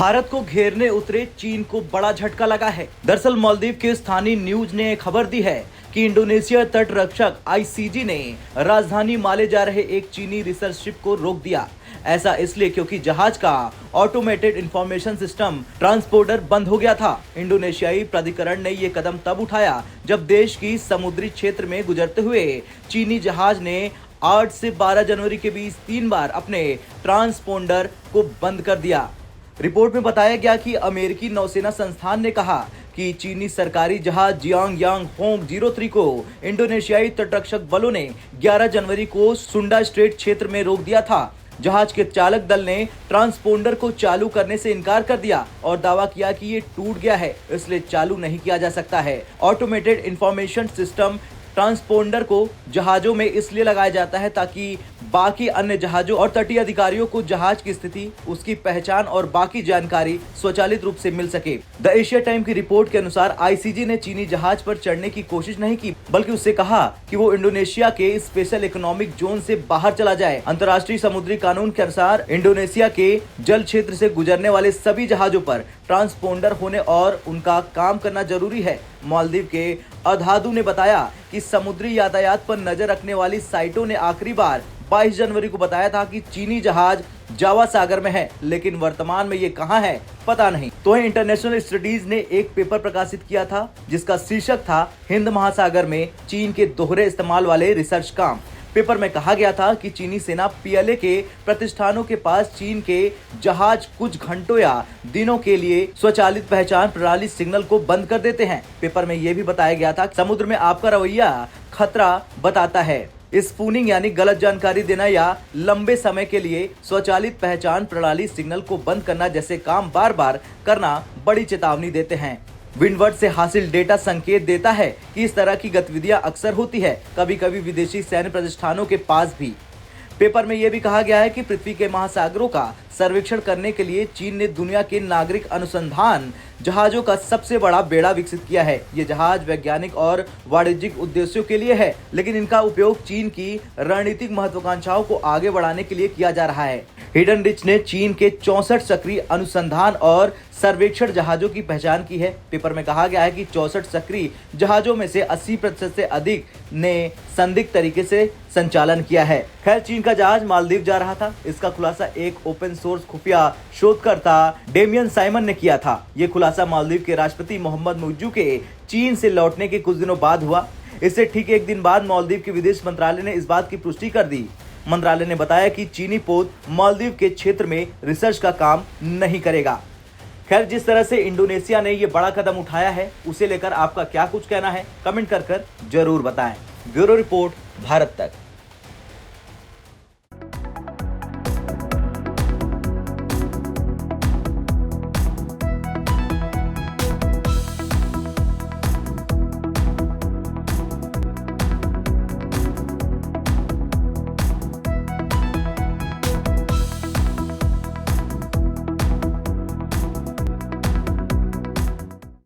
भारत को घेरने उतरे चीन को बड़ा झटका लगा है। दरअसल मालदीव के स्थानीय न्यूज ने खबर दी है कि इंडोनेशिया तट रक्षक आईसीजी ने राजधानी माले जा रहे एक चीनी रिसर्च शिप को रोक दिया। ऐसा इसलिए क्योंकि जहाज का ऑटोमेटेड इंफॉर्मेशन सिस्टम ट्रांसपोर्टर बंद हो गया था। इंडोनेशियाई प्राधिकरण ने ये कदम तब उठाया जब देश की समुद्री क्षेत्र में गुजरते हुए चीनी जहाज ने 8 से 12 जनवरी के बीच 3 बार अपने ट्रांसपोंडर को बंद कर दिया। रिपोर्ट में बताया गया कि अमेरिकी नौसेना संस्थान ने कहा कि चीनी सरकारी जहाज जियांग यांग होंग 03 को इंडोनेशियाई तटरक्षक बलों ने 11 जनवरी को सुंडा स्ट्रेट क्षेत्र में रोक दिया था। जहाज के चालक दल ने ट्रांसपोंडर को चालू करने से इनकार कर दिया और दावा किया कि ये टूट गया है, इसलिए चालू नहीं किया जा सकता है। ऑटोमेटेड इंफॉर्मेशन सिस्टम ट्रांसपोंडर को जहाजों में इसलिए लगाया जाता है ताकि बाकी अन्य जहाजों और तटीय अधिकारियों को जहाज की स्थिति, उसकी पहचान और बाकी जानकारी स्वचालित रूप से मिल सके। द एशिया टाइम की रिपोर्ट के अनुसार आईसीजी ने चीनी जहाज पर चढ़ने की कोशिश नहीं की, बल्कि उससे कहा कि वो इंडोनेशिया के स्पेशल इकोनॉमिक जोन से बाहर चला जाए। अंतर्राष्ट्रीय समुद्री कानून के अनुसार इंडोनेशिया के जल क्षेत्र से गुजरने वाले सभी जहाजों पर ट्रांसपोंडर होने और उनका काम करना जरूरी है। मालदीव के अधादू ने बताया कि समुद्री यातायात पर नजर रखने वाली साइटों ने आखिरी बार 22 जनवरी को बताया था कि चीनी जहाज जावा सागर में है, लेकिन वर्तमान में ये कहां है पता नहीं। तो इंटरनेशनल स्टडीज ने एक पेपर प्रकाशित किया था जिसका शीर्षक था हिंद महासागर में चीन के दोहरे इस्तेमाल वाले रिसर्च काम। पेपर में कहा गया था कि चीनी सेना पीएलए के प्रतिष्ठानों के पास चीन के जहाज कुछ घंटों या दिनों के लिए स्वचालित पहचान प्रणाली सिग्नल को बंद कर देते हैं। पेपर में यह भी बताया गया था कि समुद्र में आपका रवैया खतरा बताता है। स्पूनिंग यानी गलत जानकारी देना या लंबे समय के लिए स्वचालित पहचान प्रणाली सिग्नल को बंद करना जैसे काम बार बार करना बड़ी चेतावनी देते हैं। विंडवर्ड से हासिल डेटा संकेत देता है कि इस तरह की गतिविधियां अक्सर होती है, कभी कभी विदेशी सैन्य प्रतिष्ठानों के पास भी। पेपर में यह भी कहा गया है कि पृथ्वी के महासागरों का सर्वेक्षण करने के लिए चीन ने दुनिया के नागरिक अनुसंधान जहाजों का सबसे बड़ा बेड़ा विकसित किया है। ये जहाज वैज्ञानिक और वाणिज्यिक उद्देश्यों के लिए है, लेकिन इनका उपयोग चीन की रणनीतिक महत्वाकांक्षाओं को आगे बढ़ाने के लिए किया जा रहा है। हिडन रिच ने चीन के 64 सक्रिय अनुसंधान और सर्वेक्षण जहाजों की पहचान की है। पेपर में कहा गया है कि 64 सक्रिय जहाजों में से 80% से अधिक ने संदिग्ध तरीके से संचालन किया है। खैर, चीन का जहाज मालदीव जा रहा था। इसका खुलासा एक ओपन सोर्स खुफिया शोधकर्ता डेमियन साइमन ने किया था। ये खुलासा मालदीव के राष्ट्रपति मोहम्मद मुइज्जू के चीन से लौटने के कुछ दिनों बाद हुआ। इससे ठीक एक दिन बाद मालदीव के विदेश मंत्रालय ने इस बात की पुष्टि कर दी। मंत्रालय ने बताया कि चीनी पोत मालदीव के क्षेत्र में रिसर्च का काम नहीं करेगा। खैर, जिस तरह से इंडोनेशिया ने ये बड़ा कदम उठाया है, उसे लेकर आपका क्या कुछ कहना है, कमेंट कर जरूर बताएं। ब्यूरो रिपोर्ट, भारत तक।